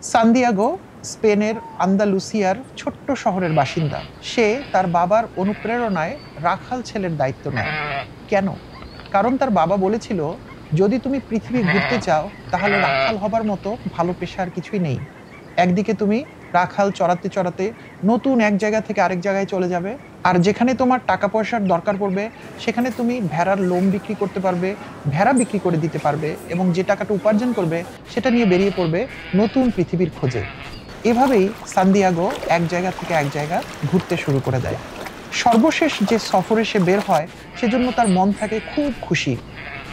Santiago স্পেনের আন্দালুসিয়ার ছোট্ট শহরের বাসিন্দা। সে তার বাবার অনুপ্রেরণায় রাখাল ছেলের দায়িত্ব নেয়। কেন? কারণ তার বাবা বলেছিল, যদি তুমি পৃথিবী ঘুরতে চাও তাহলে রাখাল হবার মতো ভালো পেশা আর কিছুই নেই। একদিকে তুমি রাখাল চড়াতে চড়াতে নতুন এক জায়গা থেকে আরেক জায়গায় চলে যাবে, আর যেখানে তোমার টাকা পয়সার দরকার পড়বে সেখানে তুমি ভেড়ার লোম বিক্রি করতে পারবে, ভেড়া বিক্রি করে দিতে পারবে, এবং যে টাকাটা উপার্জন করবে সেটা নিয়ে বেরিয়ে পড়বে নতুন পৃথিবীর খোঁজে। এভাবেই সান্তিয়াগো এক জায়গা থেকে এক জায়গা ঘুরতে শুরু করে দেয়। সর্বশেষ যে সফরে সে বের হয় সেজন্য তার মন থাকে খুব খুশি,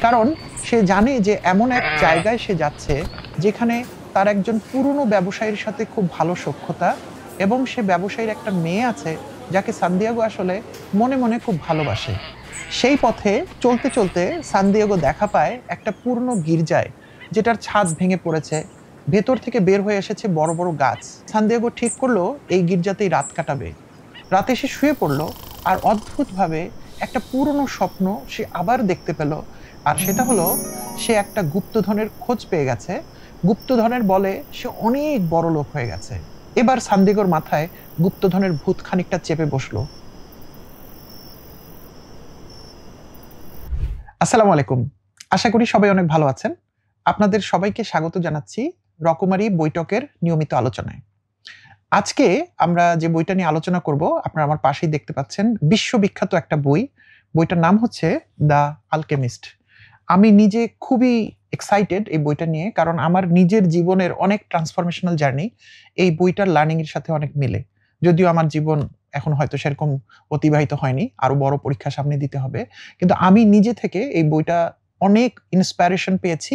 কারণ সে জানে যে এমন এক জায়গায় সে যাচ্ছে যেখানে তার একজন পুরনো ব্যবসায়ীর সাথে খুব ভালো সখ্যতা, এবং সে ব্যবসায়ীর একটা মেয়ে আছে যাকে সান্তিয়াগো আসলে মনে মনে খুব ভালোবাসে। সেই পথে চলতে চলতে সান্তিয়াগো দেখা পায় একটা পুরনো গির্জায়, যেটার ছাদ ভেঙে পড়েছে, ভেতর থেকে বের হয়ে এসেছে বড় বড় গাছ। সান্তিয়াগো ঠিক করলো এই গির্জাতেই রাত কাটাবে। রাতে সে শুয়ে পড়ল, আর অদ্ভুতভাবে একটা পুরনো স্বপ্ন সে আবার দেখতে পেল। আর সেটা হলো, সে একটা গুপ্তধনের খোঁজ পেয়ে গেছে। গুপ্তধনের বলে সে অনেক বড় লোক হয়ে গেছে। এবার সান্তিয়াগোর মাথায় গুপ্তধনের ভূত খানিকটা চেপে বসলো। আসসালামু আলাইকুম। আশা করি সবাই অনেক ভালো আছেন। আপনাদের সবাইকে স্বাগত জানাচ্ছি রকমারি বৈঠকের নিয়মিত আলোচনায়। আজকে আমরা যে বইটা নিয়ে আলোচনা করব, আপনারা আমার পাশেই দেখতে পাচ্ছেন, বিশ্ববিখ্যাত একটা বই। বইটার নাম হচ্ছে দ্য আলকেমিস্ট। আমি নিজে খুবই এক্সাইটেড এই বইটা নিয়ে, কারণ আমার নিজের জীবনের অনেক ট্রান্সফরমেশনাল জার্নি এই বইটার লার্নিং এর সাথে অনেক মিলে। যদিও আমার জীবন এখন হয়তো সেরকম অতিবাহিত হয়নি, আরো বড় পরীক্ষা সামনে দিতে হবে, কিন্তু আমি নিজে থেকে এই বইটা অনেক ইন্সপায়ারেশন পেয়েছি,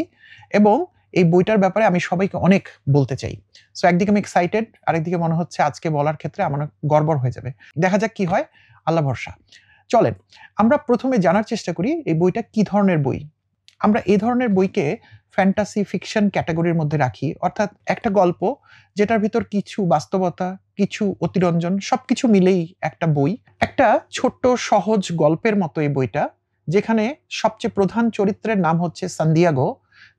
এবং এই বইটার ব্যাপারে আমি সবাইকে অনেক বলতে চাই। সো একদিকে আমি এক্সাইটেড, আরেকদিকে মনে হচ্ছে আজকে বলার ক্ষেত্রে আমার গড়বড় হয়ে যাবে। দেখা যাক কি হয়, আল্লাহ ভরসা। চলেন আমরা প্রথমে জানার চেষ্টা করি এই বইটা কি ধরনের বই। আমরা এই ধরনের বইকে ফ্যান্টাসি ফিকশন ক্যাটাগরির মধ্যে রাখি, অর্থাৎ একটা গল্প যেটার ভিতর কিছু বাস্তবতা, কিছু অতিরঞ্জন, সবকিছু মিলেই একটা বই। একটা ছোট্ট সহজ গল্পের মতো এই বইটা, যেখানে সবচেয়ে প্রধান চরিত্রের নাম হচ্ছে সান্তিয়াগো,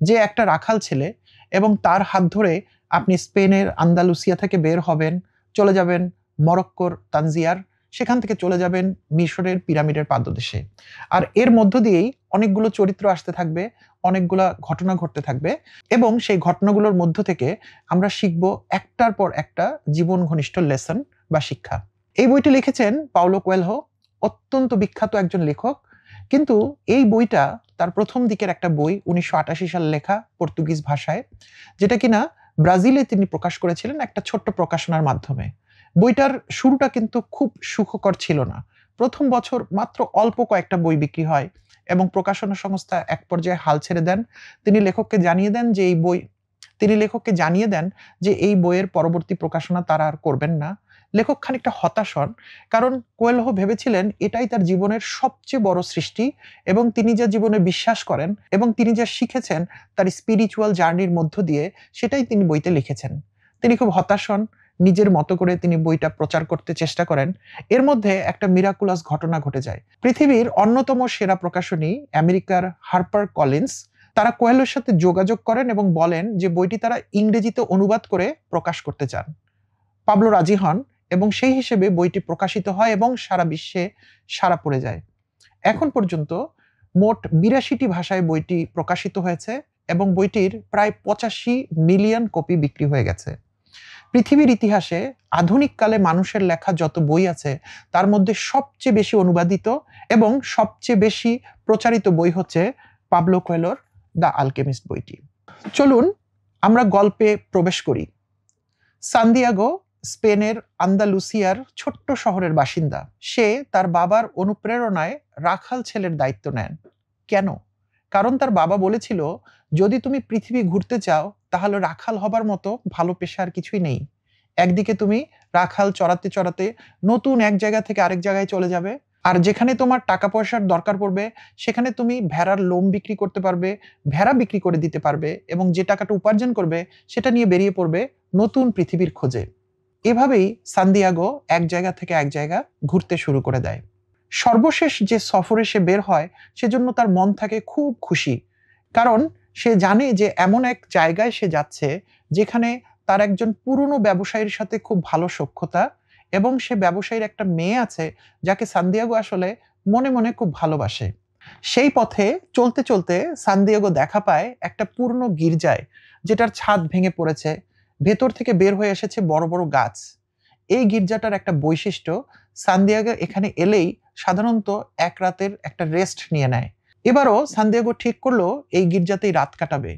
যে একটা রাখাল ছেলে, এবং তার হাত ধরে আপনি স্পেনের আন্দালুসিয়া থেকে বের হবেন, চলে যাবেন মরক্কোর তানজিয়ার, সেখান থেকে চলে যাবেন মিশরের পিরামিডের পাদদেশে। আর এর মধ্য দিয়েই অনেকগুলো চরিত্র আসতে থাকবে, অনেকগুলা ঘটনা ঘটতে থাকবে, এবং সেই ঘটনাগুলোর মধ্য থেকে আমরা শিখব একটার পর একটা জীবন ঘনিষ্ঠ লেসন বা শিক্ষা। এই বইটি লিখেছেন পাওলো কোয়েলহো, অত্যন্ত বিখ্যাত একজন লেখক। কিন্তু এই বইটা তার প্রথম দিকের একটা বই, 1988 সালে লেখা, পর্তুগিজ ভাষায়, যেটা কিনা ব্রাজিলে তিনি প্রকাশ করেছিলেন একটা ছোট্ট প্রকাশনার মাধ্যমে। বইটার শুরুটা কিন্তু খুব সুখকর ছিল না। প্রথম বছর মাত্র অল্প কয়েকটা বই বিক্রি হয়, এবং প্রকাশনা সংস্থা এক পর্যায়ে হাল ছেড়ে দেন। তিনি লেখককে জানিয়ে দেন যে এই বইয়ের পরবর্তী প্রকাশনা তারা আর করবেন না। লেখক খানিকটা হতাশ হন, কারণ কোয়েলহো ভেবেছিলেন এটাই তার জীবনের সবচেয়ে বড় সৃষ্টি, এবং তিনি যা জীবনে বিশ্বাস করেন এবং তিনি যা শিখেছেন তার স্পিরিচুয়াল জার্নির মধ্য দিয়ে, সেটাই তিনি বইতে লিখেছেন। তিনি খুব হতাশ হন, নিজের মতো করে তিনি বইটা প্রচার করতে চেষ্টা করেন। এর মধ্যে একটা মিরাকুলাস ঘটনা ঘটে যায়। পৃথিবীর অন্যতম সেরা প্রকাশনী আমেরিকার হার্পার কলিন্স, তারা কোয়েলহোর সাথে যোগাযোগ করেন এবং বলেন যে বইটি তারা ইংরেজিতে অনুবাদ করে প্রকাশ করতে চান। পাবলো রাজি হন, এবং সেই হিসেবে বইটি প্রকাশিত হয় এবং সারা বিশ্বে সাড়া পড়ে যায়। এখন পর্যন্ত মোট 82টি ভাষায় বইটি প্রকাশিত হয়েছে, এবং বইটির প্রায় 85 মিলিয়ন কপি বিক্রি হয়ে গেছে। পৃথিবীর ইতিহাসে আধুনিক কালে মানুষের লেখা যত বই আছে তার মধ্যে সবচেয়ে বেশি অনুবাদিত এবং সবচেয়ে বেশি প্রচারিত বই হচ্ছে পাবলো কোয়েলহোর দ্য আলকেমিস্ট বইটি। চলুন আমরা গল্পে প্রবেশ করি। সান্তিয়াগো স্পেনের আন্দালুসিয়ার ছোট্ট শহরের বাসিন্দা। সে তার বাবার অনুপ্রেরণায় রাখাল ছেলের দায়িত্ব নেন। কেন? কারণ তার বাবা বলেছিল, যদি তুমি পৃথিবী ঘুরতে চাও তাহলে রাখাল হবার মতো ভালো পেশা আর কিছুই নেই। একদিকে তুমি রাখাল চড়াতে চড়াতে নতুন এক জায়গা থেকে আরেক জায়গায় চলে যাবে, আর যেখানে তোমার টাকা পয়সার দরকার পড়বে সেখানে তুমি ভেড়ার লোম বিক্রি করতে পারবে, ভেড়া বিক্রি করে দিতে পারবে, এবং যে টাকাটা উপার্জন করবে সেটা নিয়ে বেরিয়ে পড়বে নতুন পৃথিবীর খোঁজে। এভাবেই সান্তিয়াগো এক জায়গা থেকে এক জায়গা ঘুরতে শুরু করে দেয়। সর্বশেষ যে সফরে সে বের হয় সেজন্য তার মন থাকে খুব খুশি, কারণ সে জানে যে এমন এক জায়গায় সে যাচ্ছে যেখানে তার একজন পুরনো ব্যবসায়ীর সাথে খুব ভালো সখ্যতা এবং সে ব্যবসায়ীর একটা মেয়ে আছে যাকে সান্তিয়াগো আসলে মনে মনে খুব ভালোবাসে। সেই পথে চলতে চলতে সান্তিয়াগো দেখা পায় একটা পুরনো গির্জায়, যেটার ছাদ ভেঙে পড়েছে, ভেতর থেকে বের হয়ে এসেছে বড় বড় গাছ। এই গির্জাটার একটা বৈশিষ্ট্য, সান্তিয়াগো এখানে এলেই সাধারণত এক রাতের একটা রেস্ট নিয়ে নেয়। এবারও সান্তিয়াগো ঠিক করলো এই গির্জাতেই রাত কাটাবে।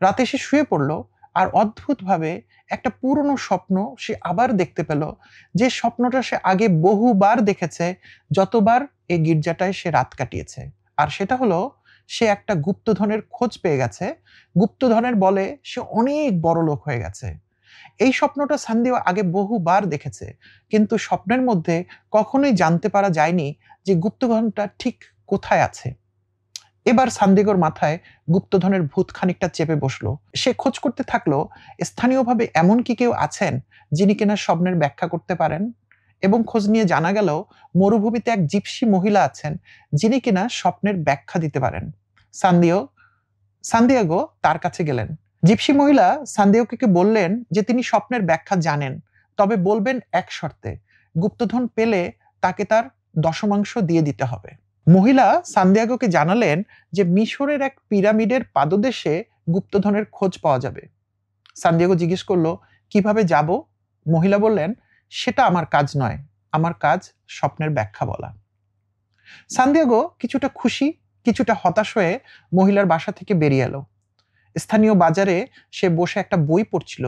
রাতে সে শুয়ে পড়ল, আর অদ্ভুতভাবে একটা পুরনো স্বপ্ন সে আবার দেখতে পেল, যে স্বপ্নটা সে আগে বহুবার দেখেছে যতবার এই গির্জাটায় সে রাত কাটিয়েছে। আর সেটা হলো, সে একটা গুপ্তধনের খোঁজ পেয়ে গেছে। গুপ্তধনের বলে সে অনেক বড় লোক হয়ে গেছে। এই স্বপ্নটা সান্দিও আগে বহুবার দেখেছে, কিন্তু স্বপ্নের মধ্যে কখনোই জানতে পারা যায়নি যে গুপ্তধনটা ঠিক কোথায় আছে। এবার সান্দিগোর মাথায় গুপ্তধনের ভূত খানিকটা চেপে বসলো। সে খোঁজ করতে থাকলো স্থানীয়ভাবে এমন কি কেউ আছেন যিনি কিনা স্বপ্নের ব্যাখ্যা করতে পারেন। এবং খোঁজ নিয়ে জানা গেল মরুভূমিতে এক জিপসি মহিলা আছেন যিনি কিনা স্বপ্নের ব্যাখ্যা দিতে পারেন। সান্দিয়াগো তার কাছে গেলেন। জিপসি মহিলা সান্দিয়াগোকে বললেন যে তিনি স্বপ্নের ব্যাখ্যা জানেন, তবে বলবেন এক শর্তে, গুপ্তধন পেলে তাকে তার দশমাংশ দিয়ে দিতে হবে। মহিলা সান্দিয়াগোকে জানালেন যে মিশরের এক পিরামিডের পাদদেশে গুপ্তধনের খোঁজ পাওয়া যাবে। সান্দিয়াগো জিজ্ঞেস করলো, কিভাবে যাব? মহিলা বললেন, সেটা আমার কাজ নয়, আমার কাজ স্বপ্নের ব্যাখ্যা বলা। সান্দিয়াগো কিছুটা খুশি কিছুটা হতাশ হয়ে মহিলার বাসা থেকে বেরিয়ে এলো। স্থানীয় বাজারে সে বসে একটা বই পড়ছিল।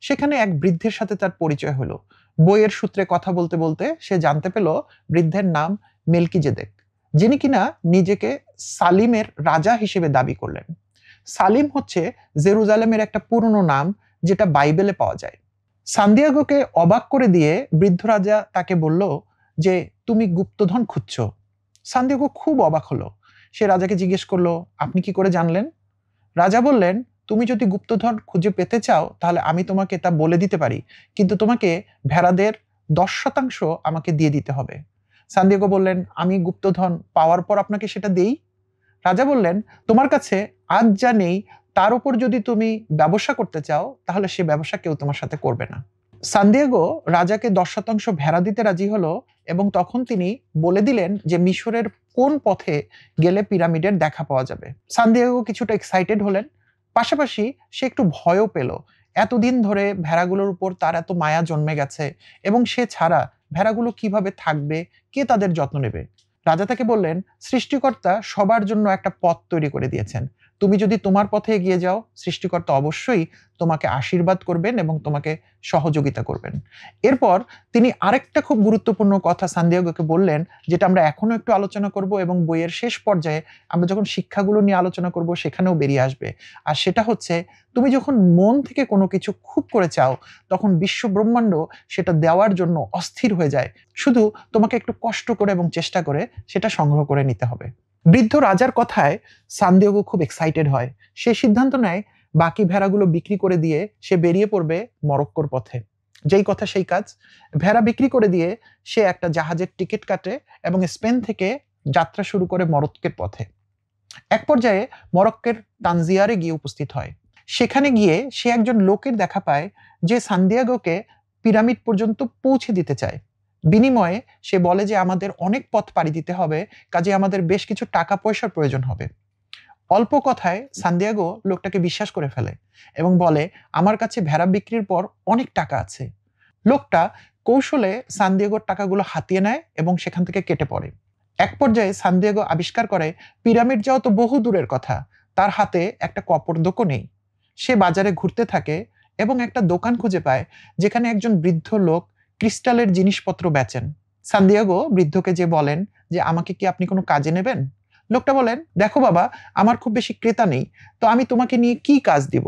সেখানে এক বৃদ্ধের সাথে তার পরিচয় হলো। বইয়ের সূত্রে কথা বলতে বলতে সে জানতে পেল বৃদ্ধের নাম মেলকিজেদেক, যিনি কিনা নিজেকে সালিমের রাজা হিসেবে দাবি করলেন। সালিম হচ্ছে জেরুজালেমের একটা পুরনো নাম, যেটা বাইবেলে পাওয়া যায়। সান্দিয়াগোকে অবাক করে দিয়ে বৃদ্ধ রাজা তাকে বলল যে, তুমি গুপ্তধন খুঁজছো। সান্দিয়াগো খুব অবাক হলো। সে রাজাকে জিজ্ঞেস করলো, আপনি কি করে জানলেন? রাজা বললেন, তুমি যদি গুপ্তধন খুঁজে পেতে চাও তাহলে আমি তোমাকে তা বলে দিতে পারি, কিন্তু তোমাকে ভেড়াদের 10% আমাকে দিয়ে দিতে হবে। সান্দিয়াগো বললেন, আমি গুপ্তধন পাওয়ার পর আপনাকে সেটা দেই? রাজা বললেন, তোমার কাছে আজ যা নেই তার উপর যদি তুমি ব্যবসা করতে চাও তাহলে সে ব্যবসা কেউ তোমার সাথে করবে না। সান্দিয়াগো রাজাকে 10% ভেড়া দিতে রাজি হলো, এবং তখন তিনি বলে দিলেন যে মিশরের কোন পথে গেলে পিরামিডের দেখা পাওয়া যাবে। সান্দিয়াগো কিছুটা এক্সাইটেড হলেন, পাশাপাশি সে একটু ভয়ও পেল। এতদিন ধরে ভেড়াগুলোর উপর তার এত মায়া জন্মে গেছে, এবং সে ছাড়া ভেড়াগুলো কিভাবে থাকবে, কে তাদের যত্ন নেবে? রাজা তাকে বললেন, সৃষ্টিকর্তা সবার জন্য একটা পথ তৈরি করে দিয়েছেন। তুমি যদি তোমার পথে এগিয়ে যাও, সৃষ্টিকর্তা অবশ্যই তোমাকে আশীর্বাদ করবেন এবং তোমাকে সহযোগিতা করবেন। এরপর তিনি আরেকটা খুব গুরুত্বপূর্ণ কথা সান্দিয়াগোকে বললেন, যেটা আমরা এখনো একটু আলোচনা করব এবং বইয়ের শেষ পর্যায়ে আমরা যখন শিক্ষাগুলো নিয়ে আলোচনা করব সেখানেও বেরিয়ে আসবে। আর সেটা হচ্ছে, তুমি যখন মন থেকে কোনো কিছু খুব করে চাও, তখন বিশ্ব ব্রহ্মাণ্ড সেটা দেওয়ার জন্য অস্থির হয়ে যায়। শুধু তোমাকে একটু কষ্ট করে এবং চেষ্টা করে সেটা সংগ্রহ করে নিতে হবে। বৃদ্ধ রাজার কথায় সান্দিয়াগো খুব এক্সাইটেড হয়। সে সিদ্ধান্ত নেয় বাকি ভেড়াগুলো বিক্রি করে দিয়ে সে বেরিয়ে পড়বে মরক্কোর পথে। যেই কথা সেই কাজ। ভেড়া বিক্রি করে দিয়ে সে একটা জাহাজের টিকিট কাটে এবং স্পেন থেকে যাত্রা শুরু করে মরক্কোর পথে। এক পর্যায়ে মরক্কোর তানজিয়ারে গিয়ে উপস্থিত হয়। সেখানে গিয়ে সে একজন লোকের দেখা পায় যে সান্দিয়াগোকে পিরামিড পর্যন্ত পৌঁছে দিতে চায়। বিনিময়ে সে বলে যে আমাদের অনেক পথ পাড়ি দিতে হবে, কাজে আমাদের বেশ কিছু টাকা পয়সার প্রয়োজন হবে। অল্প কথায় সান্দিয়াগো লোকটাকে বিশ্বাস করে ফেলে এবং বলে, আমার কাছে ভেড়া বিক্রির পর অনেক টাকা আছে। লোকটা কৌশলে সান্দিয়াগোর টাকাগুলো হাতিয়ে নেয় এবং সেখান থেকে কেটে পড়ে। এক পর্যায়ে সান্দিয়াগো আবিষ্কার করে পিরামিড যাওয়া তো বহু দূরের কথা, তার হাতে একটা কপর্দকও নেই। সে বাজারে ঘুরতে থাকে এবং একটা দোকান খুঁজে পায় যেখানে একজন বৃদ্ধ লোক ক্রিস্টালের জিনিসপত্র বেচেন। সান্দিয়াগো বৃদ্ধকে যে বলেন যে, আমাকে কি আপনি কোনো কাজে নেবেন? লোকটা বলেন, দেখো বাবা, আমার খুব বেশি ক্রেতা নেই, তো আমি তোমাকে নিয়ে কি কাজ দিব?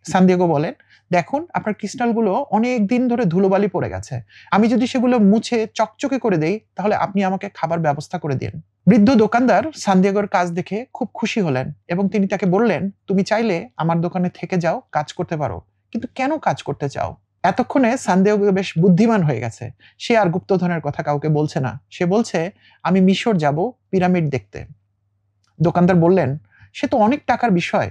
সান্দিয়াগো বলেন, দেখুন, আপনার ক্রিস্টালগুলো অনেক দিন ধরে ধুলোবালি পড়ে গেছে। আমি যদি সেগুলো মুছে চকচকে করে দেই তাহলে আপনি আমাকে খাবার ব্যবস্থা করে দিন। বৃদ্ধ দোকানদার সান্দিয়াগোর কাজ দেখে খুব খুশি হলেন এবং তিনি তাকে বললেন, তুমি চাইলে আমার দোকানে থেকে যাও, কাজ করতে পারো, কিন্তু কেন কাজ করতে চাও? এতক্ষণে সান্দিয়াগো বেশ বুদ্ধিমান হয়ে গেছে। সে আর গুপ্তধনের কথা কাউকে বলছে না। সে বলছে, আমি মিশর যাব পিরামিড দেখতে। দোকানদার বললেন, সে তো অনেক টাকার বিষয়।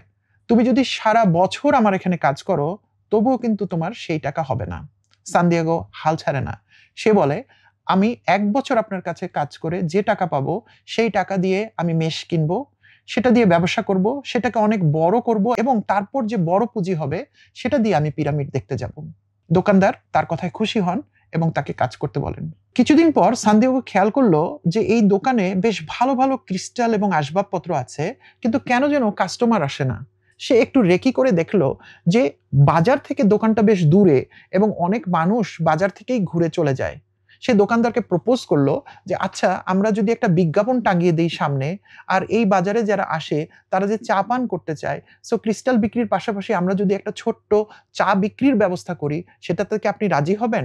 তুমি যদি সারা বছর আমার এখানে কাজ করো তবুও কিন্তু তোমার সেই টাকা হবে না। সান্তিয়াগো হাল ছাড়ে না। সে বলে, আমি 1 বছর আপনার কাছে কাজ করে যে টাকা পাবো সেই টাকা দিয়ে আমি মেষ কিনবো, সেটা দিয়ে ব্যবসা করব, সেটাকে অনেক বড় করব এবং তারপর যে বড় পুঁজি হবে সেটা দিয়ে আমি পিরামিড দেখতে যাব। দোকানদার তার কথায় খুশি হন এবং তাকে কাজ করতে বলেন। কিছুদিন পর সান্তিয়াগো খেয়াল করলো যে এই দোকানে বেশ ভালো ভালো ক্রিস্টাল এবং আসবাবপত্র আছে, কিন্তু কেন যেন কাস্টমার আসে না। সে একটু রেকি করে দেখলো যে বাজার থেকে দোকানটা বেশ দূরে এবং অনেক মানুষ বাজার থেকেই ঘুরে চলে যায়। সে দোকানদারকে প্রপোজ করলো যে আচ্ছা, আমরা যদি একটা বিজ্ঞাপন টাঙিয়ে দিই সামনে, আর এই বাজারে যারা আসে তারা যে চা পান করতে চায়, সো ক্রিস্টাল বিক্রির পাশাপাশি আমরা যদি একটা ছোট্ট চা বিক্রির ব্যবস্থা করি, সেটাতে কি আপনি রাজি হবেন?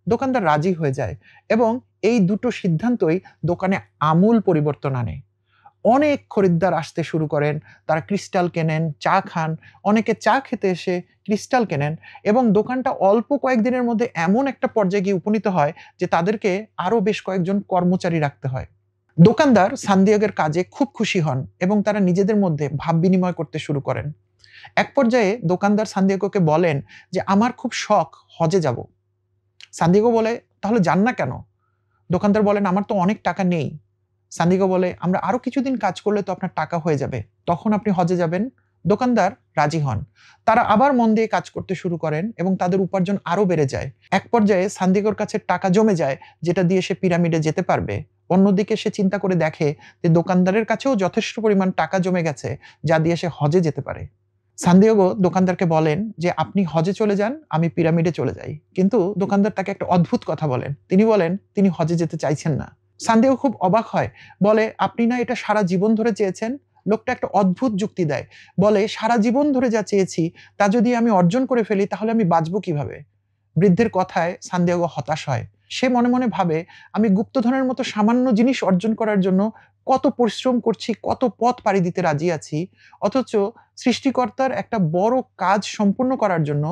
দোকানদার রাজি হয়ে যায় এবং এই দুটো সিদ্ধান্তই দোকানে আমূল পরিবর্তন আনে। অনেক খরিদ্দার আসতে শুরু করেন, তারা ক্রিস্টাল কেনেন, চা খান, অনেকে চা খেতে এসে ক্রিস্টাল কেনেন এবং দোকানটা অল্প কয়েকদিনের মধ্যে এমন একটা পর্যায়ে গিয়ে উপনীত হয় যে তাদেরকে আরো বেশ কয়েকজন কর্মচারী রাখতে হয়। দোকানদার সান্তিয়াগোর কাজে খুব খুশি হন এবং তারা নিজেদের মধ্যে ভাব বিনিময় করতে শুরু করেন। এক পর্যায়ে দোকানদার সান্তিয়াগোকে বলেন যে আমার খুব শখ হজে যাব। সান্তিয়াগো বলে, তাহলে যান না কেন? দোকানদার বলেন, আমার তো অনেক টাকা নেই। সান্তিয়াগো বলে, আমরা আরো কিছুদিন কাজ করলে তো আপনার টাকা হয়ে যাবে, তখন আপনি হজে যাবেন। দোকানদার রাজি হন। তারা আবার মন দিয়ে কাজ করতে শুরু করেন এবং তাদের উপার্জন আরো বেড়ে যায়। এক পর্যায়ে সান্তিয়াগোর কাছে টাকা জমে যায়, যেটা দিয়ে সে পিরামিডে যেতে পারবে। অন্যদিকে সে চিন্তা করে দেখে যে দোকানদারের কাছেও যথেষ্ট পরিমাণ টাকা জমে গেছে, যা দিয়ে সে হজে যেতে পারে। সান্তিয়াগো দোকানদারকে বলেন যে আপনি হজে চলে যান, আমি পিরামিডে চলে যাই। কিন্তু দোকানদার তাকে একটা অদ্ভুত কথা বলেন। তিনি বলেন তিনি হজে যেতে চাইছেন না। সান্তিয়াগো খুব অবাক হয়, বলে আপনি না এটা সারা জীবন ধরে চেয়েছেন? লোকটা একটা অদ্ভুত যুক্তি দেয়, বলে সারা জীবন ধরে যা চেয়েছি তা যদি আমি অর্জন করে ফেলি তাহলে আমি বাঁচবো কিভাবে? বৃদ্ধের কথায় সান্তিয়াগো হতাশ হয়। সে মনে মনে ভাবে, আমি গুপ্তধনের মতো সামান্য জিনিস অর্জন করার জন্য কত পরিশ্রম করছি, কত পথ পাড়ি দিতে রাজি আছি, অথচ সৃষ্টিকর্তার একটা বড় কাজ সম্পূর্ণ করার জন্য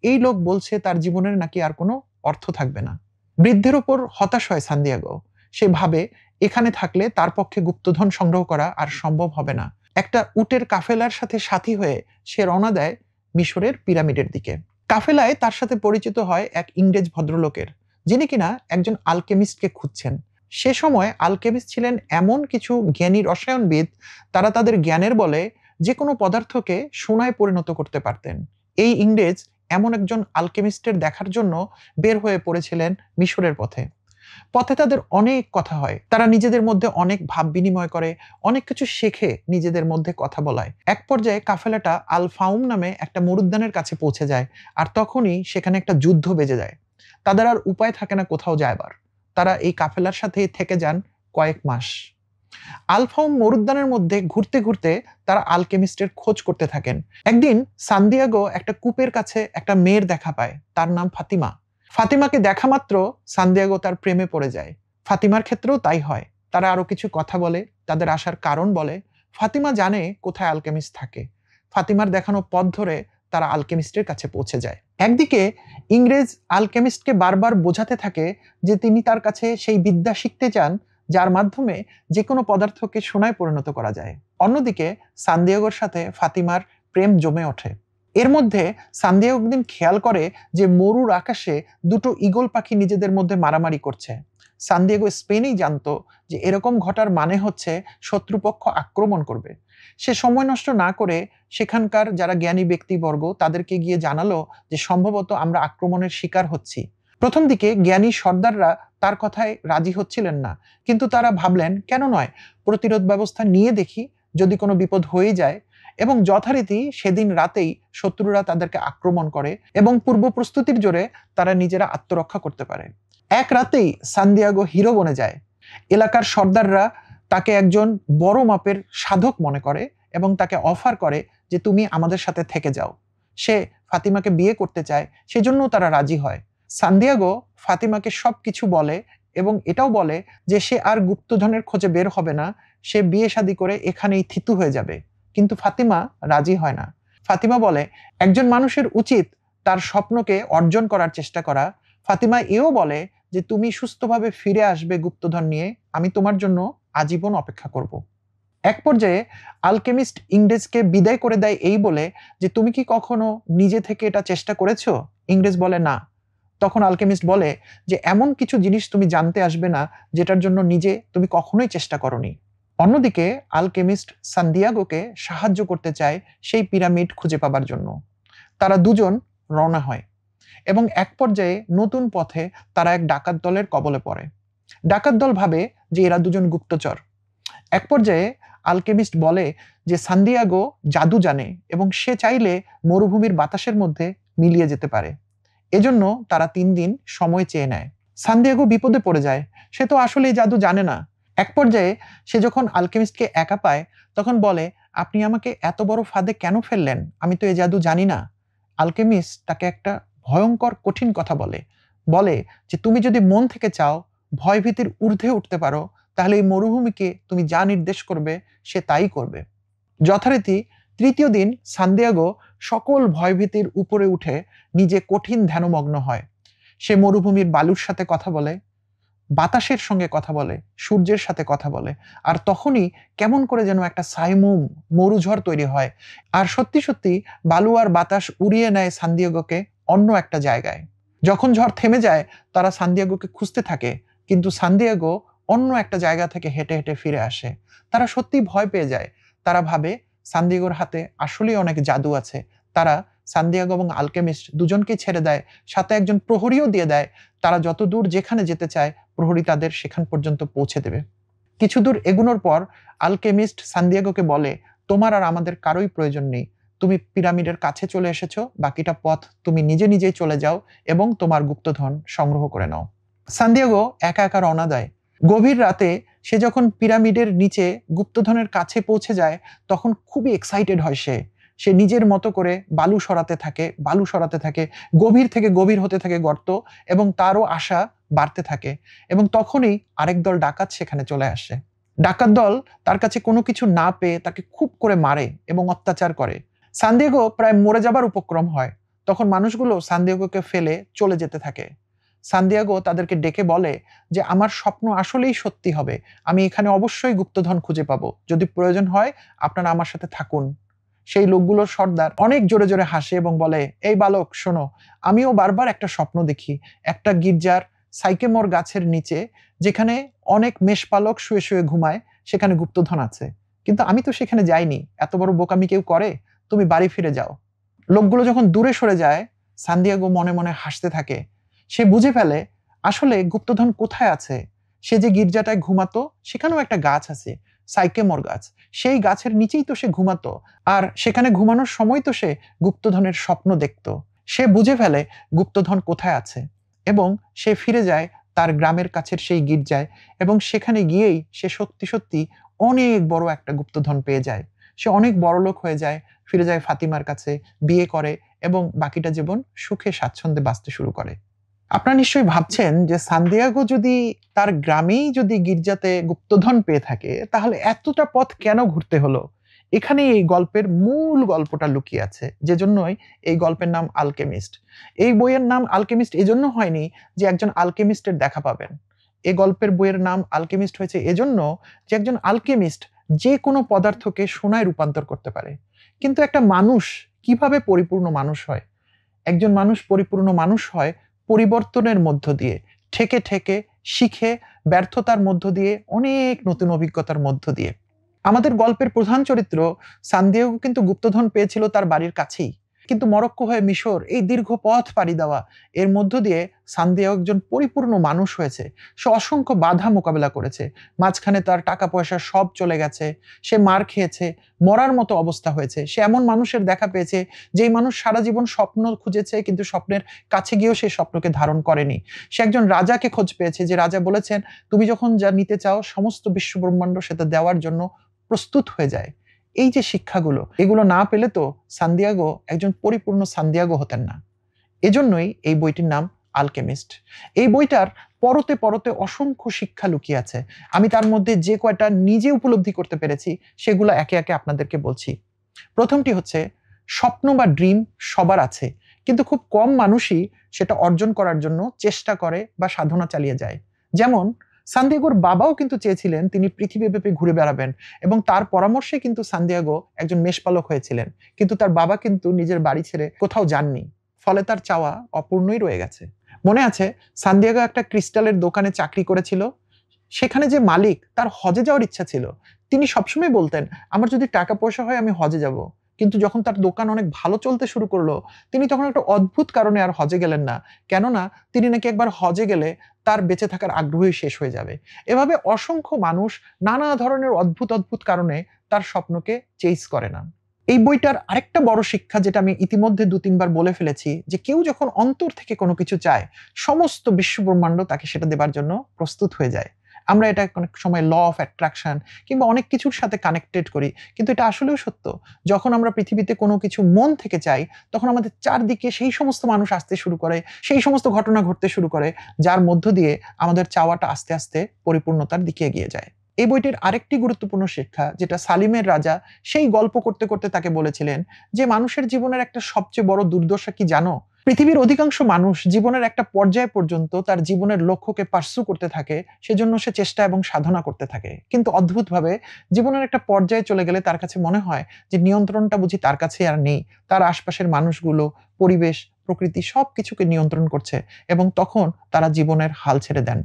এই লোক বলছে তার জীবনের নাকি আর কোনো অর্থ থাকবে না। বৃদ্ধের ওপর হতাশ হয় সান্তিয়াগো। সে ভাবে এখানে থাকলে তার পক্ষে গুপ্তধন সংগ্রহ করা আর সম্ভব হবে না। একটা উটের কাফেলার সাথে সাথী হয়ে সে রওনা দেয় মিশরের পিরামিডের দিকে। কাফেলায় তার সাথে পরিচিত হয় এক ইংরেজ ভদ্রলোকের, যিনি কিনা একজন আলকেমিস্টকে খুঁজছেন। সে সময় আলকেমিস্ট ছিলেন এমন কিছু জ্ঞানী রসায়নবিদ, তারা তাদের জ্ঞানের বলে যে কোনো পদার্থকে সোনায় পরিণত করতে পারতেন। এই ইংরেজ এমন একজন আলকেমিস্টের দেখার জন্য বের হয়ে পড়েছিলেন মিশরের পথে। পথে তাদের অনেক কথা হয়, তারা নিজেদের মধ্যে অনেক ভাব বিনিময় করে, অনেক কিছু শেখে নিজেদের মধ্যে কথা বলায়। এক পর্যায়ে কাফেলাটা আল ফাউম নামে একটা মরুদ্যানের কাছে পৌঁছে যায়, আর তখনই সেখানে একটা যুদ্ধ বেজে যায়। তাদের আর উপায় থাকে না কোথাও যাবার। তারা এই কাফেলার সাথেই থেকে যান কয়েক মাস। আলফাউম মরুদ্যানের মধ্যে ঘুরতে ঘুরতে তারা আলকেমিস্টের খোঁজ করতে থাকেন। একদিন সান্তিয়াগো একটা কূপের কাছে একটা মেয়ের দেখা পায়, তার নাম ফাতিমা। ফাতিমাকে দেখা মাত্র সান্তিয়াগো তার প্রেমে পড়ে যায়। ফাতিমার ক্ষেত্রেও তাই হয়। তারা আরো কিছু কথা বলে, তাদের আসার কারণ বলে। ফাতিমা জানে কোথায় আলকেমিস্ট থাকে। ফাতিমার দেখানো পথ ধরে তারা আলকেমিস্টের কাছে পৌঁছে যায়। একদিকে ইংরেজ আলকেমিস্টকে বারবার বোঝাতে থাকে যে তিনি তার কাছে সেই বিদ্যা শিখতে চান যার মাধ্যমে যে কোনো পদার্থকে সোনায় পরিণত করা যায়। অন্যদিকে সান্তিয়াগোর সাথে ফাতিমার প্রেম জমে ওঠে। এর মধ্যে সান্তিয়াগো একদিন খেয়াল করে যে মরুর আকাশে দুটো ঈগল পাখি নিজেদের মধ্যে মারামারি করছে। সান্তিয়াগো স্পেনেই জানতো যে এরকম ঘটার মানে হচ্ছে শত্রুপক্ষ আক্রমণ করবে। সে সময় নষ্ট না করে সেখানকার যারা জ্ঞানী ব্যক্তিবর্গ তাদেরকে গিয়ে জানালো যে সম্ভবত আমরা আক্রমণের শিকার হচ্ছি। প্রথম দিকে জ্ঞানী সর্দাররা তার কথায় রাজি হচ্ছিলেন না, কিন্তু তারা ভাবলেন কেন নয়, প্রতিরোধ ব্যবস্থা নিয়ে দেখি, যদি কোনো বিপদ হয়ে যায়। এবং যথারীতি সেদিন রাতেই শত্রুরা তাদেরকে আক্রমণ করে এবং পূর্ব প্রস্তুতির জোরে তারা নিজেরা আত্মরক্ষা করতে পারে। এক রাতেই সান্তিয়াগো হিরো বনে যায়। এলাকার সর্দাররা তাকে একজন বড় মাপের সাধক মনে করে এবং তাকে অফার করে যে তুমি আমাদের সাথে থেকে যাও। সে ফাতিমাকে বিয়ে করতে চায়, সেজন্য তারা রাজি হয়। সান্তিয়াগো ফাতিমাকে সবকিছু বলে এবং এটাও বলে যে সে আর গুপ্তধনের খোঁজে বের হবে না, সে বিয়ে শাদী করে এখানেই থিতু হয়ে যাবে। কিন্তু ফাতিমা রাজি হয় না। ফাতিমা বলে একজন মানুষের উচিত তার স্বপ্নকে অর্জন করার চেষ্টা করা। ফাতিমা এও বলে যে তুমি সুস্থভাবে ফিরে আসবে গুপ্তধন নিয়ে, আমি তোমার জন্য আজীবন অপেক্ষা করব। এক পর্যায়ে আলকেমিস্ট ইংরেজকে বিদায় করে দেয় এই বলে যে তুমি কি কখনো নিজে থেকে এটা চেষ্টা করেছো? ইংরেজ বলে না। তখন আলকেমিস্ট বলে যে এমন কিছু জিনিস তুমি জানতে আসবে না যেটার জন্য নিজে তুমি কখনোই চেষ্টা করনি। অন্যদিকে আলকেমিস্ট সান্তিয়াগোকে সাহায্য করতে চায় সেই পিরামিড খুঁজে পাবার জন্য। তারা দুজন রওনা হয় এবং এক পর্যায়ে নতুন পথে তারা এক ডাকাত দলের কবলে পড়ে। ডাকাত দল ভাবে যে এরা দুজন গুপ্তচর। এক পর্যায়ে আলকেমিস্ট বলে যে সান্তিয়াগো জাদু জানে এবং সে চাইলে মরুভূমির বাতাসের মধ্যে মিলিয়ে যেতে পারে। এজন্য তারা 3 দিন সময় চেয়ে নেয়। সান্তিয়াগো বিপদে পড়ে যায়, সে তো আসলে জাদু জানে না। এক পর্যায়ে সে যখন আলকেমিস্টকে একা পায় তখন বলে, আপনি আমাকে এত বড় ফাঁদে কেন ফেললেন? আমি তো এই জাদু জানি না। আলকেমিস্ট তাকে একটা ভয়ঙ্কর কঠিন কথা বলে, বলে যে তুমি যদি মন থেকে চাও, ভয়ভীতির ঊর্ধ্বে উঠতে পারো, তাহলে এই মরুভূমিকে তুমি যা নির্দেশ করবে সে তাই করবে। যথারীতি তৃতীয় দিন সান্তিয়াগো সকল ভয়ভীতির উপরে উঠে নিজে কঠিন ধ্যানমগ্ন হয়। সে মরুভূমির বালুর সাথে কথা বলে, বাতাসের সঙ্গে কথা বলে, সূর্যের সাথে কথা বলে। আর তখনই কেমন করে যেন একটা সাইমুম মরুঝড় তৈরি হয়, আর সত্যি সত্যি বালু আর বাতাস উড়িয়ে নেয় সান্তিয়াগোকে অন্য একটা জায়গায়। যখন ঝড় থেমে যায় তারা সান্তিয়াগোকে খুঁজতে থাকে, কিন্তু সান্তিয়াগো অন্য একটা জায়গা থেকে হেঁটে হেঁটে ফিরে আসে। তারা সত্যি ভয় পেয়ে যায়। তারা ভাবে সান্তিয়াগোর হাতে আসলেই অনেক জাদু আছে। তারা সান্তিয়াগো এবং আলকেমিস্ট দুজনকেই ছেড়ে দেয়, সাথে একজন প্রহরীও দিয়ে দেয়। তারা যত দূর যেখানে যেতে চায় প্রহরী তাদের সেখান পর্যন্ত পৌঁছে দেবে। কিছু দূর এগুনোর পর আলকেমিস্ট সান্তিয়াগোকে বলে, তোমার আর আমাদের কারোই প্রয়োজন নেই। তুমি পিরামিডের কাছে চলে এসেছো, বাকিটা পথ তুমি নিজে নিজেই চলে যাও এবং তোমার গুপ্তধন সংগ্রহ করে নাও। সান্তিয়াগো একা একা রওনা দেয়। গভীর রাতে সে যখন পিরামিডের নিচে গুপ্তধনের কাছে পৌঁছে যায় তখন খুবই এক্সাইটেড হয় সে। সে নিজের মতো করে বালু সরাতে থাকে, বালু সরাতে থাকে, গভীর থেকে গভীর হতে থাকে গর্ত, এবং তারও আশা বাড়তে থাকে। এবং তখনই আরেক দল ডাকাত সেখানে চলে আসে। ডাকাত দল তার কাছে কোনো কিছু না পেয়ে তাকে খুব করে মারে এবং অত্যাচার করে। সান্তিয়াগো প্রায় মরে যাবার উপক্রম হয়। তখন মানুষগুলো সান্তিয়াগোকে ফেলে চলে যেতে থাকে। সান্তিয়াগো তাদেরকে ডেকে বলে যে আমার স্বপ্ন আসলেই সত্যি হবে, আমি এখানে অবশ্যই গুপ্তধন খুঁজে পাবো, যদি প্রয়োজন হয় আপনারা আমার সাথে থাকুন। সেই লোকগুলোর সর্দার অনেক জোরে জোরে হাসে এবং বলে, এই বালক শোনো, আমিও বারবার একটা স্বপ্ন দেখি, একটা গির্জার সাইকেমর গাছের নিচে যেখানে অনেক মেষপালক শুয়ে শুয়ে ঘুমায় সেখানে গুপ্তধন আছে, কিন্তু আমি তো সেখানে যাইনি। এত বড় বোকামি কেউ করে? তুমি বাড়ি ফিরে যাও। লোকগুলো যখন দূরে সরে যায় সান্তিয়াগো মনে মনে হাসতে থাকে। সে বুঝে ফেলে আসলে গুপ্তধন কোথায় আছে। সে যে গির্জাটায় ঘুমাতো সেখানেও একটা গাছ আছে, সাইকেমর গাছ। সেই গাছের নিচেই তো সে ঘুমাতো, আর সেখানে ঘুমানোর সময় তো সে গুপ্তধনের স্বপ্ন দেখত। সে বুঝে ফেলে গুপ্তধন কোথায় আছে এবং সে ফিরে যায় তার গ্রামের কাছের সেই গির্জায়, এবং সেখানে গিয়েই সে সত্যি সত্যি অনেক বড় একটা গুপ্তধন পেয়ে যায়। সে অনেক বড়লোক হয়ে যায়, ফিরে যায় ফাতিমার কাছে, বিয়ে করে এবং বাকিটা জীবন সুখে স্বাচ্ছন্দ্যে বাঁচতে শুরু করে। আপনারা নিশ্চয়ই ভাবছেন যে সান্তিয়াগো যদি তার গ্রামেই যদি গির্জাতে গুপ্তধন পেয়ে থাকে তাহলে এতটা পথ কেন ঘুরতে হলো। এখানে এই গল্পের মূল গল্পটা লুকিয়ে আছে, যে জন্যই এই গল্পের নাম আলকেমিস্ট। এই বইয়ের নাম আলকেমিস্ট এজন্য হয়নি যে একজন আলকেমিস্টের দেখা পাবেন। এই গল্পের বইয়ের নাম আলকেমিস্ট হয়েছে এজন্য যে একজন আলকেমিস্ট যে কোনো পদার্থকে সোনায় রূপান্তর করতে পারে। কিন্তু একটা মানুষ কিভাবে পরিপূর্ণ মানুষ হয়? একজন মানুষ পরিপূর্ণ মানুষ হয় পরিবর্তনের মধ্য দিয়ে, ঠেকে ঠেকে, শিখে, ব্যর্থতার মধ্য দিয়ে, অনেক নতুন অভিজ্ঞতার মধ্য দিয়ে। আমাদের গল্পের প্রধান চরিত্র সান্তিয়াগো কিন্তু গুপ্তধন পেয়েছিল তার বাড়ির কাছেই, কিন্তু মরক্কো হয়ে মিশর, এই দীর্ঘ পথ পাড়ি দেওয়া, এর মধ্য দিয়ে সান্তিয়াগো একজন পরিপূর্ণ মানুষ হয়েছে। সে অসংখ্য বাধা মোকাবেলা করেছে, মাঝখানে তার টাকা পয়সা সব চলে গেছে, সে মার খেয়েছে, মরার মতো অবস্থা হয়েছে। সে এমন মানুষের দেখা পেয়েছে যেই মানুষ সারা জীবন স্বপ্ন খুঁজেছে কিন্তু স্বপ্নের কাছে গিয়েও সেই স্বপ্নকে ধারণ করেনি। সে একজন রাজাকে খোঁজ পেয়েছে, যে রাজা বলেছেন তুমি যখন যা নিতে চাও সমস্ত বিশ্ব ব্রহ্মাণ্ড সেটা দেওয়ার জন্য প্রস্তুত হয়ে যায়। এই যে শিক্ষাগুলো, এগুলো না পেলে তো সান্তিয়াগো একজন পরিপূর্ণ সান্তিয়াগো হতেন না। এজন্যই এই বইটির নাম আলকেমিস্ট। এই বইটার পরতে পরতে অসংখ্য শিক্ষা লুকিয়ে আছে। আমি তার মধ্যে যে কয়টা নিজে উপলব্ধি করতে পেরেছি সেগুলো একে একে আপনাদেরকে বলছি। প্রথমটি হচ্ছে, স্বপ্ন বা ড্রিম সবার আছে, কিন্তু খুব কম মানুষই সেটা অর্জন করার জন্য চেষ্টা করে বা সাধনা চালিয়ে যায়। যেমন সান্তিয়াগোর বাবাও কিন্তু চেয়েছিলেন তিনি পৃথিবীব্যাপী ঘুরে বেড়াবেন এবং তার পরামর্শে কিন্তু সান্তিয়াগো একজন মেষপালক হয়েছিলেন, কিন্তু তার বাবা কিন্তু নিজের বাড়ি ছেড়ে কোথাও যাননি, ফলে তার চাওয়া অপূর্ণই রয়ে গেছে। মনে আছে সান্তিয়াগো একটা ক্রিস্টালের দোকানে চাকরি করেছিল, সেখানে যে মালিক তার হজে যাওয়ার ইচ্ছা ছিল। তিনি সবসময় বলতেন আমার যদি টাকা পয়সা হয় আমি হজে যাব, কিন্তু যখন তার দোকান অনেক ভালো চলতে শুরু করলো তিনি তখন একটা অদ্ভুত কারণে আর হজে গেলেন না, কেননা তিনি নাকি একবার হজে গেলে তার বেঁচে থাকার আগ্রহই শেষ হয়ে যাবে। এভাবে অসংখ্য মানুষ নানা ধরনের অদ্ভুত অদ্ভুত কারণে তার স্বপ্নকে চেইস করে না। এই বইটার আরেকটা বড় শিক্ষা, যেটা আমি ইতিমধ্যে ২-৩ বার বলে ফেলেছি, যে কেউ যখন অন্তর থেকে কোনো কিছু চায় সমস্ত বিশ্ব ব্রহ্মাণ্ড তাকে সেটা দেবার জন্য প্রস্তুত হয়ে যায়। আমরা এটা অনেক সময় ল অফ অ্যাট্রাকশন কিংবা অনেক কিছুর সাথে কানেক্টেড করি, কিন্তু এটা আসলেও সত্য। যখন আমরা পৃথিবীতে কোনো কিছু মন থেকে চাই তখন আমাদের চারদিকে সেই সমস্ত মানুষ আসতে শুরু করে, সেই সমস্ত ঘটনা ঘটতে শুরু করে, যার মধ্য দিয়ে আমাদের চাওয়াটা আস্তে আস্তে পরিপূর্ণতার দিকে এগিয়ে যায়। এই বইটির আরেকটি গুরুত্বপূর্ণ শিক্ষা, যেটা সালিমের রাজা সেই গল্প করতে করতে তাকে বলেছিলেন, যে মানুষের জীবনের একটা সবচেয়ে বড় দুর্দশা কি জানো? পৃথিবীর অধিকাংশ মানুষ জীবনের একটা পর্যায় পর্যন্ত তার জীবনের লক্ষ্যকে পার্সু করতে থাকে, সেজন্য সে চেষ্টা এবং সাধনা করতে থাকে, কিন্তু অদ্ভুতভাবে জীবনের একটা পর্যায়ে চলে গেলে তার কাছে মনে হয় যে নিয়ন্ত্রণটা বুঝি তার কাছে আর নেই, তার আশপাশের মানুষগুলো, পরিবেশ, প্রকৃতি সবকিছুকে নিয়ন্ত্রণ করছে, এবং তখন তারা জীবনের হাল ছেড়ে দেন।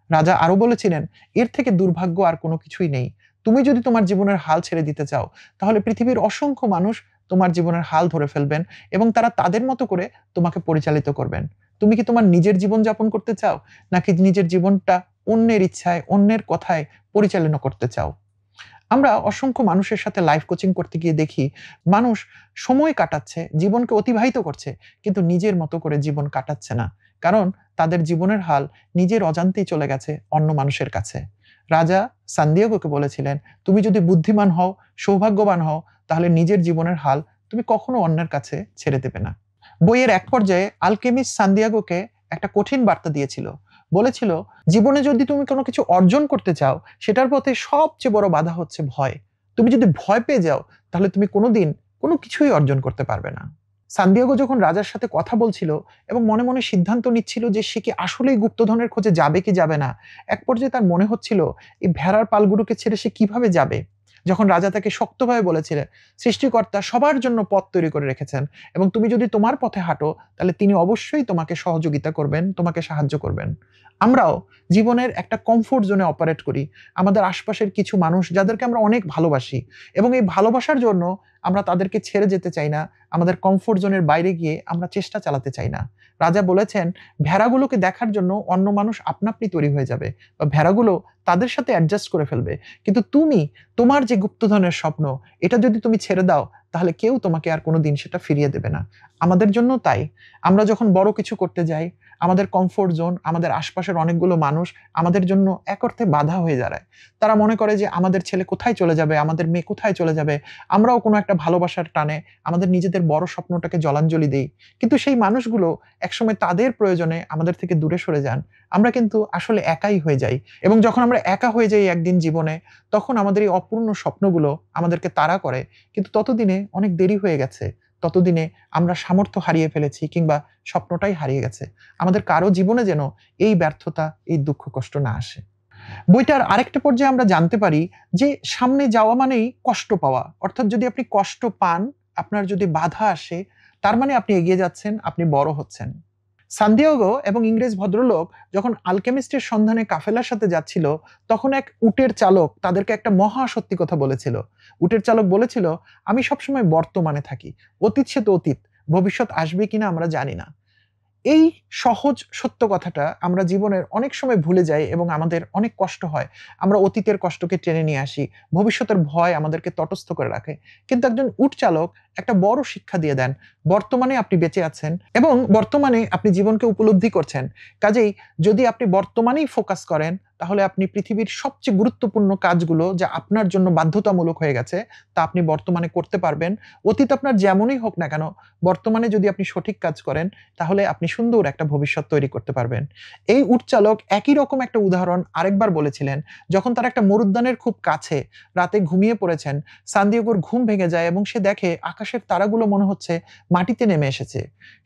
রাজা আরো বলেছিলেন, এর থেকে দুর্ভাগ্য আর কোনো কিছুই নেই। তুমি যদি তোমার জীবনের হাল ছেড়ে দিতে চাও, তাহলে পৃথিবীর অসংখ্য মানুষ তোমার জীবনের হাল ধরে ফেলবেন এবং তারা তাদের মতো করে তোমাকে পরিচালিত করবেন। তুমি কি তোমার নিজের জীবন যাপন করতে চাও, নাকি নিজের জীবনটা অন্যের ইচ্ছায়, অন্যের কথায় পরিচালনা করতে চাও? আমরা অসংখ্য মানুষের সাথে লাইফ কোচিং করতে গিয়ে দেখি মানুষ সময় কাটাচ্ছে, জীবনকে অতিবাহিত করছে, কিন্তু নিজের মতো করে জীবন কাটাচ্ছে না, কারণ তাদের জীবনের হাল নিজের অজান্তেই চলে গেছে অন্য মানুষের কাছে। রাজা সান্দিয়াগোকে বলেছিলেন, তুমি যদি বুদ্ধিমান হও, সৌভাগ্যবান হও, তাহলে নিজের জীবনের হাল তুমি কখনো অন্যের কাছে ছেড়ে দেবে না। বইয়ের এক পর্যায়ে আলকেমিস্ট সান্দিয়াগোকে একটা কঠিন বার্তা দিয়েছিল, বলেছিল, জীবনে যদি তুমি কোনো কিছু অর্জন করতে চাও, সেটার পথে সবচেয়ে বড় বাধা হচ্ছে ভয়। তুমি যদি ভয় পেয়ে যাও, তাহলে তুমি কোনোদিন কোনো কিছুই অর্জন করতে পারবে না। সান্দিয়াগো যখন রাজার সাথে কথা বলছিল এবং মনে মনে সিদ্ধান্ত নিচ্ছিল যে সে কি আসলেই গুপ্তধনের খোঁজে যাবে কি যাবে না, এক পর্যায়ে তার মনে হচ্ছিল এই ভেড়ার পালগুলোকে ছেড়ে সে কিভাবে যাবে। যখন রাজা তাকে শক্তভাবে বলেছিলেন, সৃষ্টিকর্তা সবার জন্য পথ তৈরি করে রেখেছেন এবং তুমি যদি তোমার পথে হাঁটো, তাহলে তিনি অবশ্যই তোমাকে সহযোগিতা করবেন, তোমাকে সাহায্য করবেন। আমরাও জীবনের একটা কমফোর্ট জোনে অপারেট করি। আমাদের আশপাশের কিছু মানুষ যাদেরকে আমরা অনেক ভালোবাসি, এবং এই ভালোবাসার জন্য আমরা তাদেরকে ছেড়ে যেতে চাই না, আমাদের কমফোর্ট জোনের বাইরে গিয়ে আমরা চেষ্টা চালাতে চাই না। রাজা বলেছেন, ভেড়াগুলোকে দেখার জন্য অন্য মানুষ আপনা আপনি তৈরি হয়ে যাবে, বা ভেড়াগুলো তাদের সাথে অ্যাডজাস্ট করে ফেলবে, কিন্তু তুমি তোমার যে গুপ্তধনের স্বপ্ন, এটা যদি তুমি ছেড়ে দাও, তাহলে কেউ তোমাকে আর কোনোদিন সেটা ফিরিয়ে দেবে না। আমাদের জন্য তাই আমরা যখন বড় কিছু করতে যাই, আমাদের কমফোর্ট জোন, আমাদের আশপাশের অনেকগুলো মানুষ আমাদের জন্য এক অর্থে বাধা হয়ে দাঁড়ায়। তারা মনে করে যে আমাদের ছেলে কোথায় চলে যাবে, আমাদের মেয়ে কোথায় চলে যাবে। আমরাও কোনো একটা ভালোবাসার টানে আমাদের নিজেদের বড় স্বপ্নটাকে জলাঞ্জলি দেই, কিন্তু সেই মানুষগুলো একসময় তাদের প্রয়োজনে আমাদের থেকে দূরে সরে যান। আমরা কিন্তু আসলে একাই হয়ে যাই, এবং যখন আমরা একা হয়ে যাই একদিন জীবনে, তখন আমাদের এই অপূর্ণ স্বপ্নগুলো আমাদেরকে তাড়া করে, কিন্তু ততদিনে অনেক দেরি হয়ে গেছে। ততদিনে আমরা সামর্থ্য হারিয়ে ফেলেছি, কিংবা স্বপ্নটাই হারিয়ে গেছে। আমাদের কারো জীবনে যেন এই ব্যর্থতা, এই দুঃখ কষ্ট না আসে। বইটার আরেকটা পর্যায়ে আমরা জানতে পারি যে সামনে যাওয়া মানেই কষ্ট পাওয়া, অর্থাৎ যদি আপনি কষ্ট পান, আপনার যদি বাধা আসে, তার মানে আপনি এগিয়ে যাচ্ছেন, আপনি বড় হচ্ছেন। সান্তিয়াগো এবং ইংরেজ ভদ্রলোক যখন আলকেমিস্টের সন্ধানে কাফেলার সাথে যাচ্ছিল, তখন এক উটের চালক তাদেরকে একটা মহা সত্যি কথা বলেছিল। উটের চালক বলেছিল, আমি সবসময় বর্তমানে থাকি, অতীত সে তো অতীত, ভবিষ্যৎ আসবে কিনা আমরা জানি না। এই সহজ সত্য কথাটা আমরা জীবনের অনেক সময় ভুলে যাই এবং আমাদের অনেক কষ্ট হয়। আমরা অতীতের কষ্টকে টেনে নিয়ে আসি, ভবিষ্যতের ভয় আমাদেরকে তটস্থ করে রাখে। কিন্তু একজন উট চালক একটা বড় শিক্ষা দিয়ে দেন, বর্তমানে আপনি বেঁচে আছেন এবং বর্তমানে আপনি জীবনকে উপলব্ধি করছেন। কাজেই যদি আপনি বর্তমানেই ফোকাস করেন, তাহলে আপনি পৃথিবীর সবচেয়ে গুরুত্বপূর্ণ কাজগুলো যা আপনার জন্য বাধ্যতামূলক হয়ে গেছে, তা আপনি বর্তমানে করতে পারবেন। অতীত আপনার যেমনই হোক না কেন, বর্তমানে যদি আপনি সঠিক কাজ করেন, তাহলে আপনি সুন্দর একটা ভবিষ্যৎ তৈরি করতে পারবেন। এই উট চালক একই রকম একটা উদাহরণ আরেকবার বলেছিলেন, যখন তারা একটা মরুদ্যানের খুব কাছে রাতে ঘুমিয়ে পড়েছেন। সান্দিয়াগোর ঘুম ভেঙে যায় এবং সে দেখে আকাশের তারাগুলো মনে হচ্ছে মাটিতে নেমে এসেছে।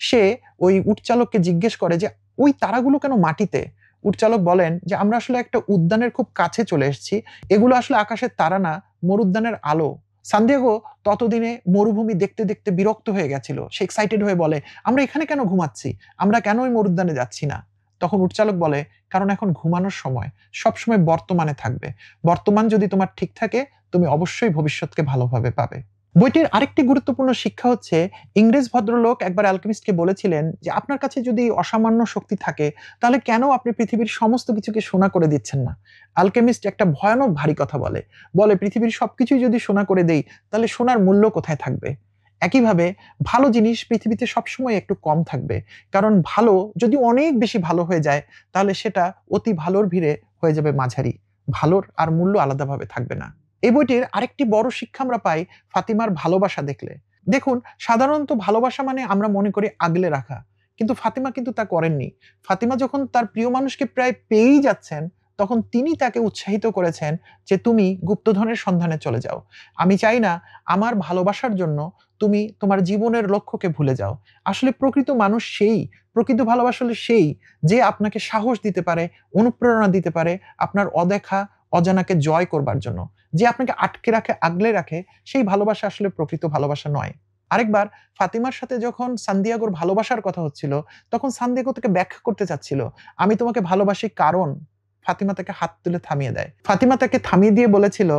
সে ওই উট চালককে জিজ্ঞেস করে যে ওই তারাগুলো কেন মাটিতে? উটচালক বলেন যে আমরা আসলে একটা উদ্যানের খুব কাছে চলে এসেছি, এগুলো আসলে আকাশের তারা না, মরুদ্যানের আলো। সান্দিয়াগো ততদিনে মরুভূমি দেখতে দেখতে বিরক্ত হয়ে গেছিল। সে এক্সাইটেড হয়ে বলে, আমরা এখানে কেন ঘুমাচ্ছি, আমরা কেন ওই মরুদ্যানে যাচ্ছি না? তখন উটচালক বলে, কারণ এখন ঘুমানোর সময়, সবসময় বর্তমানে থাকবে। বর্তমান যদি তোমার ঠিক থাকে, তুমি অবশ্যই ভবিষ্যৎকে ভালোভাবে পাবে। বইটির আরেকটি গুরুত্বপূর্ণ শিক্ষা হচ্ছে, ইংরেজ ভদ্রলোক একবার অ্যালকেমিস্টকে বলেছিলেন যে আপনার কাছে যদি অসামান্য শক্তি থাকে, তাহলে কেন আপনি পৃথিবীর সমস্ত কিছুকে সোনা করে দিচ্ছেন না? অ্যালকেমিস্ট একটা ভয়ানক ভারী কথা বলে, পৃথিবীর সবকিছুই যদি সোনা করে দেই, তাহলে সোনার মূল্য কোথায় থাকবে? একইভাবে ভালো জিনিস পৃথিবীতে সবসময় একটু কম থাকবে, কারণ ভালো যদি অনেক বেশি ভালো হয়ে যায়, তাহলে সেটা অতি ভালোর ভিড়ে হয়ে যাবে মাঝারি, ভালোর আর মূল্য আলাদাভাবে থাকবে না। এই বইটির আরেকটি বড় শিক্ষা আমরা পাই ফাতিমার ভালোবাসা দেখলে। দেখুন, সাধারণত ভালোবাসা মানে আমরা মনে করি আগলে রাখা, কিন্তু ফাতিমা কিন্তু তা করেননি। ফাতিমা যখন তার প্রিয় মানুষকে প্রায় পেয়েই যাচ্ছেন, তখন তিনি তাকে উৎসাহিত করেছেন যে তুমি গুপ্তধনের সন্ধানে চলে যাও। আমি চাই না আমার ভালোবাসার জন্য তুমি তোমার জীবনের লক্ষ্যকে ভুলে যাও। আসলে প্রকৃত মানুষ সেই, প্রকৃত ভালোবাসা হলো সেই যে আপনাকে সাহস দিতে পারে, অনুপ্রেরণা দিতে পারে আপনার অদেখা অজানাকে জয় করবার জন্য। যে আপনাকে আটকে রাখে, আগলে রাখে, সেই ভালোবাসা আসলে প্রকৃত ভালোবাসা নয়। আরেকবার ফাতিমার সাথে যখন সান্দিয়াগোর ভালোবাসার কথা হচ্ছিল, তখন সান্দিয়াগো তাকে ব্যাখ্যা করতে চাচ্ছিল, আমি তোমাকে ভালোবাসি কারণ। ফাতিমা তাকে হাত তুলে থামিয়ে দেয়। ফাতিমা তাকে থামিয়ে দিয়ে বলেছিল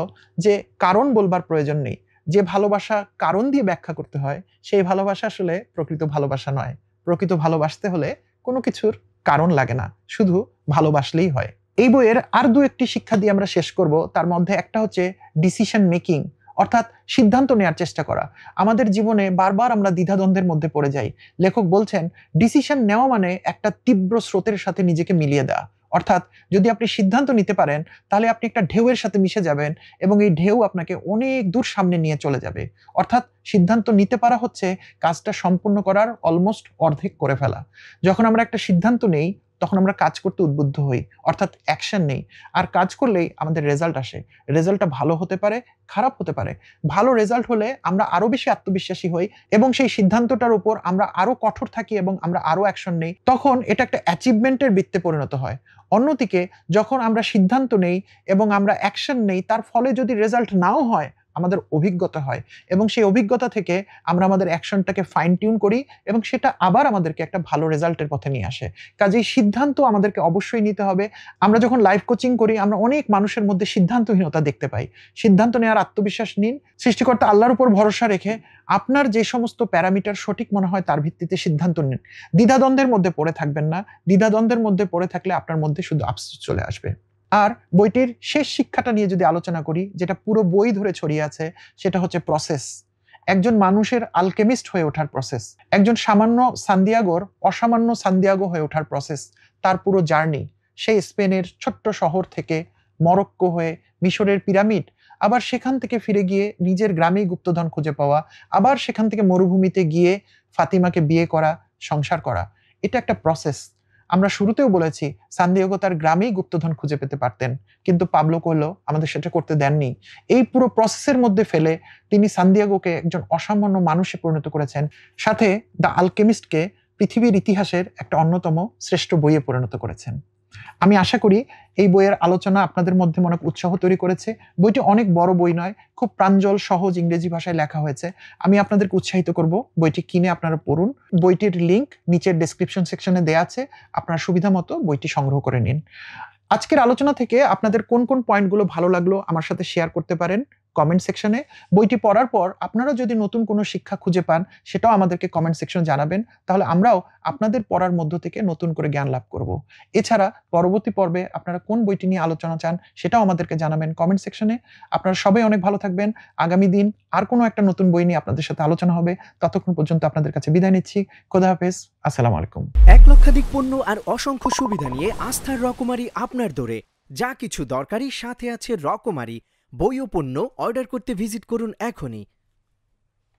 যে কারণ বলবার প্রয়োজন নেই, যে ভালোবাসা কারণ দিয়ে ব্যাখ্যা করতে হয়, সেই ভালোবাসা আসলে প্রকৃত ভালোবাসা নয়। প্রকৃত ভালোবাসতে হলে কোনো কিছুর কারণ লাগে না, শুধু ভালোবাসলেই হয়। এই বইয়ের আর দু একটি শিক্ষা দিয়ে আমরা শেষ করব। তার মধ্যে একটা হচ্ছে ডিসিশন মেকিং, অর্থাৎ সিদ্ধান্ত নেওয়ার চেষ্টা করা। আমাদের জীবনে বারবার আমরা দ্বিধাদ্বন্দ্বের মধ্যে পড়ে যাই। লেখক বলছেন, ডিসিশন নেওয়া মানে একটা তীব্র স্রোতের সাথে নিজেকে মিলিয়ে দেওয়া। অর্থাৎ যদি আপনি সিদ্ধান্ত নিতে পারেন, তাহলে আপনি একটা ঢেউয়ের সাথে মিশে যাবেন এবং এই ঢেউ আপনাকে অনেক দূর সামনে নিয়ে চলে যাবে। অর্থাৎ সিদ্ধান্ত নিতে পারা হচ্ছে কাজটা সম্পূর্ণ করার অলমোস্ট অর্ধেক করে ফেলা। যখন আমরা একটা সিদ্ধান্ত নেই, তখন আমরা কাজ করতে উদ্বুদ্ধ হই, অর্থাৎ অ্যাকশন নেই। আর কাজ করলেই আমাদের রেজাল্ট আসে। রেজাল্টটা ভালো হতে পারে, খারাপ হতে পারে। ভালো রেজাল্ট হলে আমরা আরো বেশি আত্মবিশ্বাসী হই এবং সেই সিদ্ধান্তটার উপর আমরা আরো কঠোর থাকি এবং আমরা আরো অ্যাকশন নেই। তখন এটা একটা অ্যাচিভমেন্টের বৃত্তে পরিণত হয়। অন্যদিকে যখন আমরা সিদ্ধান্ত নেই এবং আমরা অ্যাকশন নেই, তার ফলে যদি রেজাল্ট নাও হয়, আমাদের অভিজ্ঞতা হয় এবং সেই অভিজ্ঞতা থেকে আমরা আমাদের অ্যাকশনটাকে ফাইন টিউন করি এবং সেটা আবার আমাদেরকে একটা ভালো রেজাল্টের পথে নিয়ে আসে। কাজেই সিদ্ধান্ত আমাদেরকে অবশ্যই নিতে হবে। আমরা যখন লাইফ কোচিং করি, আমরা অনেক মানুষের মধ্যে সিদ্ধান্তহীনতা দেখতে পাই। সিদ্ধান্ত নেওয়ার আত্মবিশ্বাস নিন, সৃষ্টিকর্তা আল্লাহর উপর ভরসা রেখে আপনার যে সমস্ত প্যারামিটার সঠিক মনে হয় তার ভিত্তিতে সিদ্ধান্ত নিন। দ্বিধাদ্বন্দ্বের মধ্যে পড়ে থাকবেন না। দ্বিধাদ্বন্দ্বের মধ্যে পড়ে থাকলে আপনার মধ্যে শুধু আফসোস চলে আসবে। আর বইটির শেষ শিক্ষাটা নিয়ে যদি আলোচনা করি, যেটা পুরো বই ধরে ছড়িয়ে আছে, সেটা হচ্ছে প্রসেস। একজন মানুষের আলকেমিস্ট হয়ে ওঠার প্রসেস, একজন সামান্য সান্দিয়াগোর অসামান্য সান্দিয়াগো হয়ে ওঠার প্রসেস, তার পুরো জার্নি। সেই স্পেনের ছোট্ট শহর থেকে মরক্কো হয়ে মিশরের পিরামিড, আবার সেখান থেকে ফিরে গিয়ে নিজের গ্রামেই গুপ্তধন খুঁজে পাওয়া, আবার সেখান থেকে মরুভূমিতে গিয়ে ফাতিমাকে বিয়ে করা, সংসার করা। এটা একটা প্রসেস। আমরা শুরুতেও বলেছি, সান্দিয়াগো তার গ্রামেই গুপ্তধন খুঁজে পেতে পারতেন, কিন্তু পাবলো কোয়েলো আমাদের সেটা করতে দেননি। এই পুরো প্রসেসের মধ্যে ফেলে তিনি সান্দিয়াগোকে একজন অসামান্য মানুষে পরিণত করেছেন, সাথে দ্য আলকেমিস্টকে পৃথিবীর ইতিহাসের একটা অন্যতম শ্রেষ্ঠ বইয়ে পরিণত করেছেন। আমি আশা করি এই বইয়ের আলোচনা আপনাদের মধ্যে অনেক উৎসাহ তৈরি করেছে। বইটি অনেক বড় বই নয়, খুব প্রাঞ্জল সহজ ইংরেজি ভাষায় লেখা হয়েছে। আমি আপনাদেরকে উৎসাহিত করব, বইটি কিনে আপনারা পড়ুন। বইটির লিংক নিচের ডেসক্রিপশন সেকশনে দেওয়া আছে, আপনার সুবিধা মতো বইটি সংগ্রহ করে নিন। আজকের আলোচনা থেকে আপনাদের কোন কোন পয়েন্টগুলো ভালো লাগলো আমার সাথে শেয়ার করতে পারেন কমেন্ট সেকশনে। বইটি পড়ার পর আপনারা যদি নতুন কোনো শিক্ষা খুঁজে পান, সেটাও আমাদেরকে কমেন্ট সেকশনে জানাবেন, তাহলে আমরাও আপনাদের পড়ার মধ্য থেকে নতুন করে জ্ঞান লাভ করব। এছাড়া পরবর্তী পর্বে আপনারা কোন বইটি নিয়ে আলোচনা চান, সেটাও আমাদেরকে জানাবেন কমেন্ট সেকশনে। আপনারা সবাই অনেক ভালো থাকবেন। আগামী দিন আর কোনো একটা নতুন বই নিয়ে আপনাদের সাথে আলোচনা হবে। ততক্ষণ পর্যন্ত আপনাদের কাছে বিদায় নিচ্ছি। খোদা হাফেজ, আসসালামু আলাইকুম। 1 লক্ষাধিক পণ্য আর অসংখ্য সুবিধা নিয়ে আস্থার রকমারি আপনার দৌড়ে। যা কিছু দরকারি সাথে আছে রকমারি। বই ও পণ্য অর্ডার করতে ভিজিট করুন এখনই।